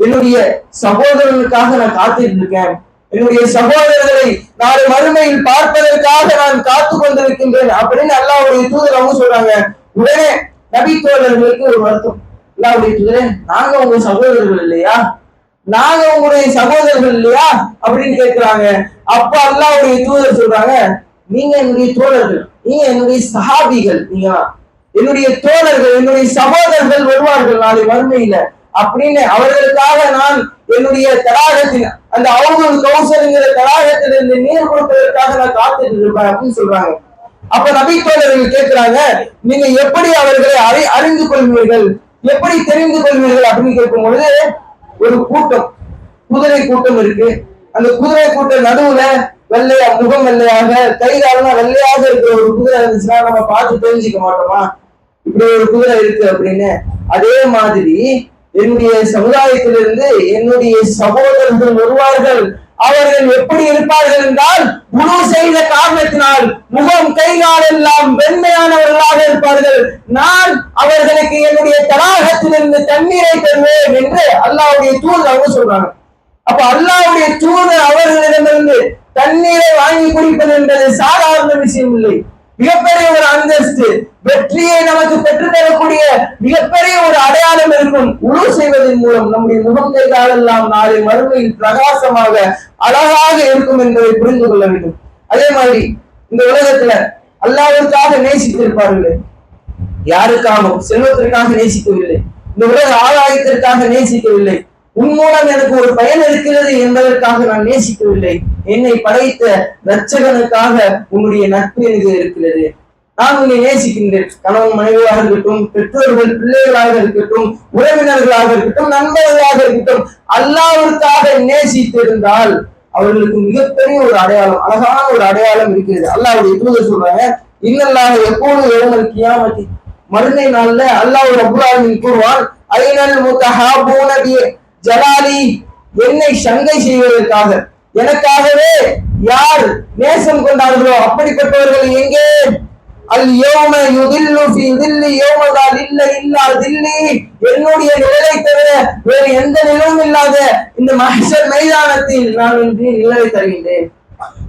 Speaker 1: என்னுடைய சகோதரர்களுக்காக நான் காத்துட்டு இருக்கேன், என்னுடைய சகோதரர்களை நாளை மறுமையில் பார்ப்பதற்காக நான் காத்து கொண்டிருக்கின்றேன் அப்படின்னு அல்லாஹ்வுடைய தூதர் அவங்க சொல்றாங்க. உடனே நபித்தோழர்களுக்கு ஒரு வருத்தம், அல்லாஹ்வுடைய தூதரே, நாங்க உங்க சகோதரர்கள் இல்லையா, நாங்க உங்களுடைய சகோதரர்கள் இல்லையா அப்படின்னு கேட்கிறாங்க. அப்ப அல்லாஹ்வுடைய தூதர் சொல்றாங்க, நீங்க என்னுடைய தோழர்கள், நீங்க என்னுடைய சஹாபிகள், நீங்க என்னுடைய தோழர்கள், என்னுடைய சகோதரர்கள் வருவார்கள் நாளை மறுமையில அப்படின்னு அவர்களுக்காக நான் என்னுடைய தடாகத்தின் அந்த அவுதுல் கௌசர்ங்கிற தடாகத்திலிருந்து நீர் கொடுப்பதற்காக நான் காத்துட்டு இருப்பேன் அப்படின்னு சொல்றாங்க. அப்ப நபி தோழர்கள் கேட்கிறாங்க, நீங்க எப்படி அவர்களை அறிந்து கொள்வீர்கள், எப்படி தெரிந்து கொள்வீர்கள் அப்படின்னு கேட்கும் பொழுது, ஒரு கூட்டம், குதிரை கூட்டம் இருக்கு, அந்த குதிரை கூட்டம் நடுவுல வெள்ளையா, முகம் வெள்ளையாக, கைகாலெல்லாம் வெள்ளையாக இருக்கிற ஒரு குதிரை இருந்துச்சுன்னா நம்ம பார்த்து தெரிஞ்சுக்க மாட்டோமா இப்படி ஒரு குதிரை இருக்கு அப்படின்னு? அதே மாதிரி என்னுடைய சமுதாயத்திலிருந்து என்னுடைய சகோதரர்கள் வருவார்கள். அவர்கள் எப்படி இருப்பார்கள் என்றால், உணவு செய்த காரணத்தினால் முகம் கைகால் எல்லாம் வெண்மையானவர்களாக இருப்பார்கள். நான் அவர்களுக்கு என்னுடைய தடாகத்திலிருந்து தண்ணீரை தருவேன் என்று அல்லாஹ்வுடைய தூதர் அவங்க சொல்றாங்க. அப்ப அல்லாஹ்வுடைய தூதர் அவர்களிடமிருந்து தண்ணீரை வாங்கி குடிப்பது என்பது சாதாரண விஷயம் இல்லை, மிகப்பெரிய ஒரு அந்தஸ்து, வெற்றியை நமக்கு பெற்றுத்தரக்கூடிய மிகப்பெரிய ஒரு அடையாளம் இருக்கும். உழு செய்வதன் மூலம் நம்முடைய முகங்கள் காலெல்லாம் நாளை மறுமையில் பிரகாசமாக அழகாக இருக்கும் என்பதை புரிந்து கொள்ள வேண்டும். அதே மாதிரி இந்த உலகத்துல அல்லாஹ்வுக்காக நேசித்திருப்பார்கள், யாருக்காகவும் செல்வத்திற்காக நேசிக்கவில்லை, இந்த உலக ஆதாயத்திற்காக நேசிக்கவில்லை, உன் மூலம் எனக்கு ஒரு பயன் இருக்கிறது என்பதற்காக நான் நேசிக்கவில்லை, என்னை படைத்த ரட்சகனுக்காக உன்னுடைய நட்பு எனக்கு இருக்கிறது, நான் உன்னை நேசிக்கின்றேன். கணவன் மனைவியாக இருக்கட்டும், பெற்றோர்கள் பிள்ளைகளாக இருக்கட்டும், உறவினர்களாக இருக்கட்டும், நண்பர்களாக இருக்கட்டும், அல்லாஹ்வுக்காக நேசித்திருந்தால் அவர்களுக்கு மிகப்பெரிய ஒரு அடையாளம், அழகான ஒரு அடையாளம் இருக்கிறது. அல்லாஹ்வுடைய தூதர் சொல்றாங்க, இன்னல்லாஹ எப்போது யௌமல் கியாமத்தி, மறுமை நாள்ல அல்லாஹ் ரப்பல் ஆலமீன் கூறுவான், ஐனல் முத்தஹாபூன பி ஜலாலி, என்னை சங்கை செய்வதற்காக எனக்காகவே யார் நேசம் கொண்டார்களோ அப்படிப்பட்டவர்கள் எங்கே? அல் யௌம யுதில்லு ஃபீ தில்லி யௌம லா தில்ல இல்லா தில்லி, என்னுடைய நிழலை தவிர வேறு எந்த நிழலும் இல்லாத இந்த மஹ்ஷர் மைதானத்தில் நான் இன்று நிழலை தருகின்றேன்.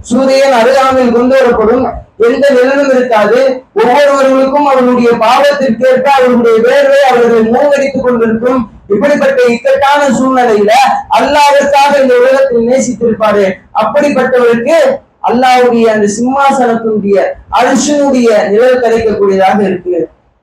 Speaker 1: சூரியன் அருகாமையில் கொண்டு வரப்படும், எந்த நிழலும் இருக்காது, ஒவ்வொருவர்களுக்கும் அவர்களுடைய பாவத்திற்கேற்ப அவர்களுடைய வேர்வை அவர்களை மூங்கடித்துக் கொண்டிருக்கும். இப்படிப்பட்ட இக்கட்டான சூழ்நிலையில அல்லாஹ்வுக்காக இந்த உலகத்தில் நேசித்திருப்பாரு, அப்படிப்பட்டவருக்கு அல்லாஹ்வுடைய அந்த சிம்மாசனத்தினுடைய அரிசினுடைய நிழல் கிடைக்கக்கூடியதாக இருக்கு.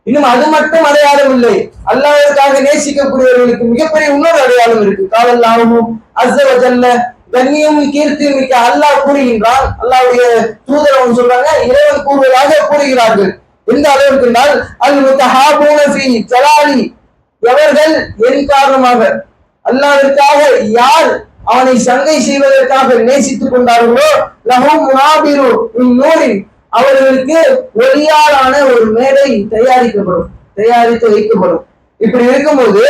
Speaker 1: இன்னும் அது மட்டும் அடையாளம் இல்லை, அல்லாஹ்வுக்காக நேசிக்கக்கூடியவர்களுக்கு மிகப்பெரிய இன்னொரு அடையாளம் இருக்கு. காலல்லாஹு அஸ்ஸ வ ஜல்ல, கண்ணியமும் கீர்த்தியும் மிக்க அல்லாஹ் கூறுகின்றான், அல்லாஹ்வுடைய தூதர் அவங்க சொல்றாங்க, இறைவன் கூறுவதாக கூறுகிறார்கள். எந்த அளவிற்கு என்றால், அல் முத்தஹாபூன ஃபீ ஜலாலி, எவர்கள் என் காரணமாக அல்லாஹ்விற்காக யார் அவனை சங்கை செய்வதற்காக நேசித்துக் கொண்டார்களோ, லஹும் முனாபிரு மின் நூரின், அவர்களுக்கு ஒளியாலான ஒரு மேடை தயாரித்து வைக்கப்படும். இப்படி இருக்கும்போது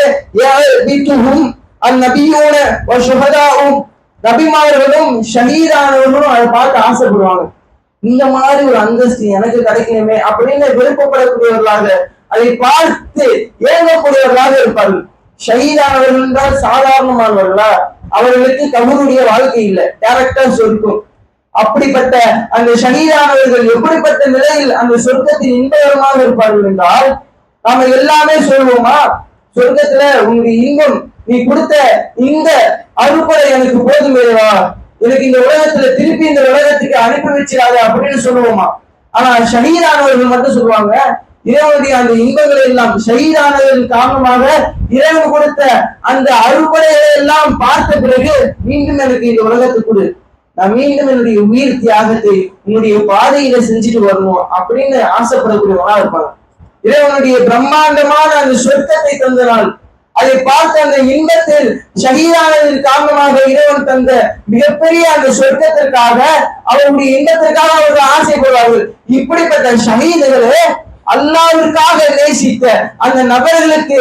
Speaker 1: அந்நபியூன வ ஷுஹதாஉம், நபிமார்களும் ஷஹீதானவர்களும் அதை பார்த்து ஆசைப்படுவாங்க, இந்த மாதிரி ஒரு அந்தஸ்து எனக்கு கிடைக்கணுமே அப்படின்னு விருப்பப்படக்கூடியவர்களாக, அதை பார்த்து ஏங்கக்கூடியவர்களாக இருப்பார்கள். ஷஹீதானவர்கள் என்றால் சாதாரணமானவர்களா? அவர்களுக்கு கபருடைய வாழ்க்கை இல்லை, டைரக்டா சொர்க்கம். அப்படிப்பட்ட அந்த ஷஹீதானவர்கள் எப்படிப்பட்ட நிலையில் அந்த சொர்க்கத்தின் இன்பகரமாக இருப்பார்கள் என்றால், நாம எல்லாமே சொல்வோமா, சொர்க்கத்துல உன்னுடைய இன்பம், நீ கொடுத்த இந்த அறுப்படை எனக்கு போதும் இல்லையா, எனக்கு இந்த உலகத்துல திருப்பி இந்த உலகத்துக்கு அனுப்பி வச்சிடாத அப்படின்னு சொல்லுவோமா? ஆனா ஷஹீதானவர்கள் மட்டும் சொல்லுவாங்க, இறைவனுடைய அந்த இன்பங்களை எல்லாம், ஷஹீதானதன் காரணமாக இறைவன் கொடுத்த அந்த அறுபடைகளை எல்லாம் பார்த்த பிறகு மீண்டும் எனக்கு இந்த உலகத்துக்கு கொடு, நான் மீண்டும் என்னுடைய உயிர் தியாகத்தை உன்னுடைய பாதையில செஞ்சுட்டு வரணும் அப்படின்னு ஆசைப்படக்கூடியவங்களா இருப்பாங்க. இறைவனுடைய பிரம்மாண்டமான அந்த சொர்க்கத்தை தந்த நாள், அதை பார்த்த அந்த இன்பத்தில் ஷஹீதானதன் காரணமாக இறைவன் தந்த மிகப்பெரிய அந்த சொர்க்கத்திற்காக, அவருடைய இன்பத்திற்காக அவர்கள் ஆசைப்படுவார்கள். இப்படிப்பட்ட ஷஹீதுகளே அல்லாஹ்விற்காக நேசித்த அந்த நபர்களுக்கு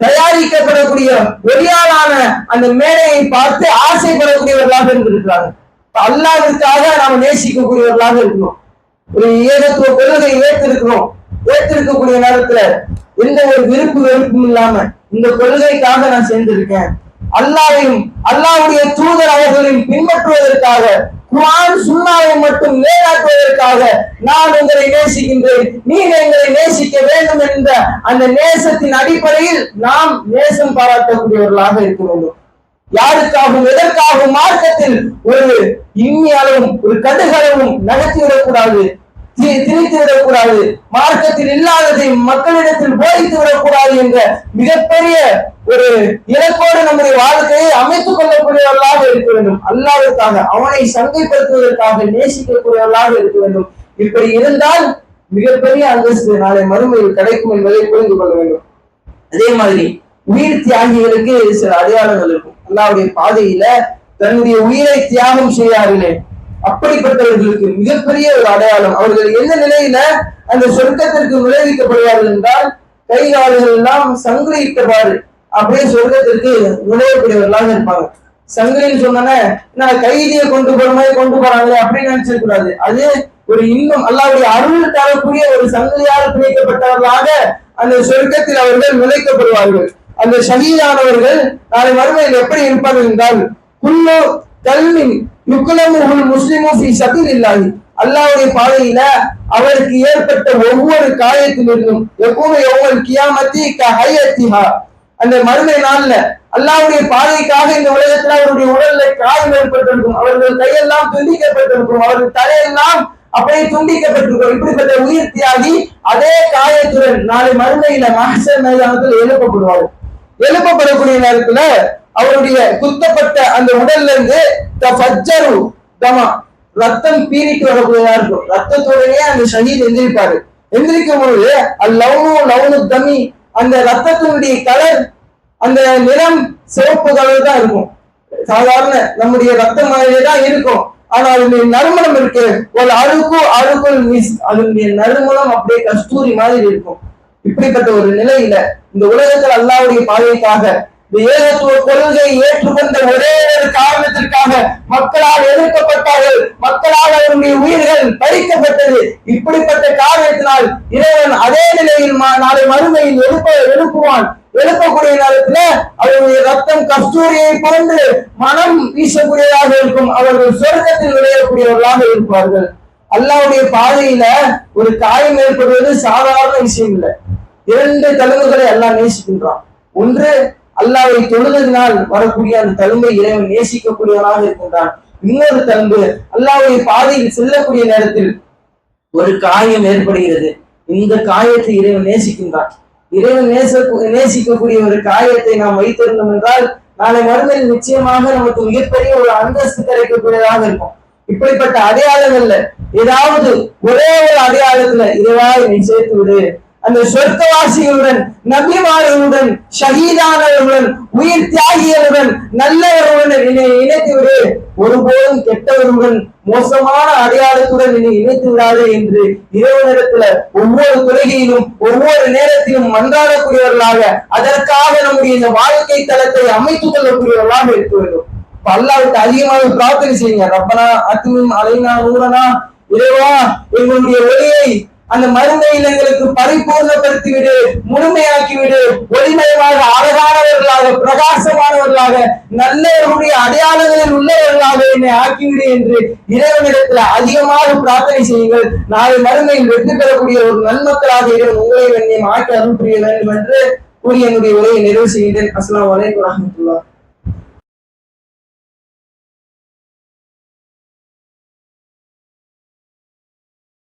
Speaker 1: தயாரிக்கப்படக்கூடிய ஒளியாலான அந்த மேடையை பார்த்து ஆசைப்படக்கூடியவர்களாக இருந்திருக்கிறார்கள். அல்லாஹ்விற்காக நாம் நேசிக்கக்கூடியவர்களாக இருக்கணும். ஒரு ஏகத்துவ கொள்கை ஏற்றிருக்கக்கூடிய நேரத்துல எந்த ஒரு விருப்பு வெறுப்பும் இல்லாம இந்த கொள்கைக்காக நான் சேர்ந்திருக்கேன், அல்லாஹ்வையும் அல்லாஹ்வுடைய தூதர் அவர்களையும் பின்பற்றுவதற்காக, குர்ஆன் சுன்னாவை மட்டும் நேராக்குவதற்காக நான் உங்களை நேசிக்கின்றேன், நீங்க எங்களை நேசிக்க வேண்டும் என்ற அந்த நேசத்தின் அடிப்படையில் நாம் நேசம் பாராட்டக்கூடியவர்களாக இருக்க வேண்டும். யாருக்காகவும் எதற்காகவும் மார்க்கத்தில் ஒரு இம்மி அளவும் ஒரு கடுகளவும் நகர்த்திவிடக்கூடாது, திணித்து விடக்கூடாது, மார்க்கத்தில் இல்லாததை மக்களிடத்தில் போதித்து விடக்கூடாது என்ற மிகப்பெரிய ஒரு இலக்கோடு நம்முடைய வாழ்க்கையை அமைத்துக் கொள்ளக்கூடியவர்களாக இருக்க வேண்டும். அல்லாஹ்வுக்காக அவனை சங்கைப்படுத்துவதற்காக நேசிக்கக்கூடியவர்களாக இருக்க வேண்டும். இப்படி இருந்தால் மிகப்பெரிய அந்தஸ்து நாளை மறுமையில் கிடைக்கும் என்பதை புரிந்து கொள்ள வேண்டும். அதே மாதிரி உயிர் தியாகிகளுக்கு சில அடையாளங்கள் இருக்கும். அல்லாஹ்வுடைய பாதையில தன்னுடைய உயிரை தியாகம் செய்யார்களே, அப்படிப்பட்டவர்களுக்கு மிகப்பெரிய ஒரு அடையாளம். அவர்கள் எந்த நிலையில அந்த சொர்க்கத்திற்கு நுழைவிக்கப்படுவார்கள் என்றால், கை கால்கள் எல்லாம் சங்கிலியிட்டவாறு அப்படியே சொர்க்கத்திற்கு நுழையக்கூடியவர்களாக இருப்பாங்க. சங்கிலின்னு சொன்னா கைதியை கொண்டு போற மாதிரி கொண்டு போறாங்களே அப்படின்னு நினைச்சிருக்க கூடாது. அது ஒரு இன்னும் அல்லாஹ்வுடைய அருள் தரக்கூடிய ஒரு சங்கிலியால் பிணைக்கப்பட்டவர்களாக அந்த சொர்க்கத்தில் அவர்கள் நுழைக்கப்படுவார்கள். அந்த ஷஹீதானவர்கள் நாளை மறுமையில் எப்படி இருப்பார்கள் என்றால், குல்லு கல்வின் யுக்லமுல் முஸ்லிமு ஃபீ சபீலில்லாஹி, அல்லாஹ்வுடைய பாதையில அவருக்கு ஏற்பட்ட ஒவ்வொரு காயத்திலிருந்தும் யகூனு யௌமல் கியாமத்தி கஹயத்திஹா, அந்த மறுமை நாள்ல அல்லாஹ்வுடைய பாதைக்காக இந்த உலகத்துல அவருடைய உடல்ல காயம் ஏற்பட்டிருக்கும், அவர்கள் கையெல்லாம் துண்டிக்கப்பட்டிருக்கும், அவர்கள் தலையெல்லாம் அப்படியே துண்டிக்கப்பட்டிருக்கும். இப்படிப்பட்ட உயிர் தியாகி அதே காயத்துடன் நாளை மறுமையில மஹ்ஷர் மைதானத்தில் எழுப்பப்படுவார். எழுப்பப்படக்கூடிய நேரத்துல அவருடைய குத்தப்பட்ட அந்த உடல்ல இருந்து தஃபஜ்ஜரு தமா, ரத்தம் பீறிட்டு வரக்கூடியதா இருக்கும். ரத்தத்தோடனே அந்த ஷஹீத் எந்திரிப்பாரு. எந்திரிக்கும் பொழுது லவ்னு லவ்னு தமி, அந்த ரத்தத்தினுடைய கலர், அந்த நிறம் சிவப்பு கலர் தான் இருக்கும். சாதாரண நம்முடைய ரத்த மாதிரியே தான் இருக்கும். ஆனா அதனுடைய நறுமணம் இருக்கு, ஒரு அழுக்குள் மிஸ், அதனுடைய நறுமணம் அப்படியே கஸ்தூரி மாதிரி இருக்கும். இப்படிப்பட்ட ஒரு நிலையில இந்த உலகத்தில் அல்லாஹ்வுடைய பாதைக்காக இந்த ஏகத்துவ கொள்கையை ஏற்றுக்கொண்ட ஒரே ஒரு காரணத்திற்காக மக்களால் எதிர்க்கப்பட்டார்கள், மக்களால் அவருடைய உயிர்கள் பறிக்கப்பட்டது. இப்படிப்பட்ட காரணத்தினால் இறைவன் அதே நிலையில் நாளை மறுமையில் எழுப்புவான். எழுப்பக்கூடிய நேரத்துல அவருடைய ரத்தம் கஸ்தூரியை போன்று மனம் வீசக்கூடியதாக இருக்கும். அவர்கள் சொர்க்கத்தில் நுழையக்கூடியவர்களாக இருப்பார்கள். அல்லாஹ்வுடைய பாதையில ஒரு காயம் ஏற்படுவது சாதாரண விஷயம் இல்லை. 2 தழும்புகளை அல்லாஹ் நேசிக்கின்றான். ஒன்று, அல்லாஹ்வை தொழுததினால் வரக்கூடிய அந்த தழும்பை இறைவன் நேசிக்கக்கூடியவனாக இருக்கின்றான். இன்னொரு தழும்பு, அல்லாஹ்வுடைய பாதையில் செல்லக்கூடிய நேரத்தில் ஒரு காயம் ஏற்படுகிறது. இந்த காயத்தை இறைவன் நேசிக்கின்றான். இறைவன் நேசிக்கக்கூடிய ஒரு காயத்தை நாம் வைத்திருந்தோம் என்றால் நாளை மறுமையில் நிச்சயமாக நமக்கு மிகப்பெரிய ஒரு அந்தஸ்து கிடைக்கக்கூடியதாக இருக்கும். இப்படிப்பட்ட அடையாளங்கள்ல ஏதாவது ஒரே ஒரு அடையாளத்துல இறைவா என்னை சேர்த்து விடு, அந்த சொர்க்கவாசிகளுடன், நபிமார்களுடன், ஷஹீதானவர்களுடன், உயிர் தியாகிகளுடன், நல்லவர்களுடன் என்னை இணைத்து விடு, ஒருபோதும் கெட்டவர்களுடன், மோசமான அடையாளத்துடன் என்னை இணைத்து விடாதே என்று இறைவனிடத்துல ஒவ்வொரு தொழுகையிலும் ஒவ்வொரு நேரத்திலும் மன்றாடக்கூடியவர்களாக, அதற்காக நம்முடைய இந்த வாழ்க்கை தளத்தை அமைத்துக் கொள்ளக்கூடியவர்களாக இருக்க வேண்டும். அல்லாஹ்வுக்கு அதிகமாக பிரார்த்தனை செய்யுங்க. ரப்பனா அத்மிம் அலைனா நூரனா, இறைவா எங்களுடைய ஒளியை அந்த மறுமையில் எங்களுக்கு பரிபூர்ணப்படுத்தி விடு, முழுமையாக்கி விடு, ஒளிமயமாக அழகானவர்களாக பிரகாசமானவர்களாக நல்லவர்களுடைய அடையாளங்களில் உள்ளவர்களாக என்னை ஆக்கிவிடு என்று இறைவனிடத்துல அதிகமாக பிரார்த்தனை செய்யுங்கள். நாளை மறுமையில் வெற்றி பெறக்கூடிய ஒரு நன்மக்களாக இறைவன் உங்களை என்னை ஆக்கி அருள் புரிய வேண்டும் என்று கூறி என்னுடைய உரையை நிறைவு செய்கிறேன். அஸ்ஸலாமு அலைக்கும் வரஹ்மத்துல்லாஹ்.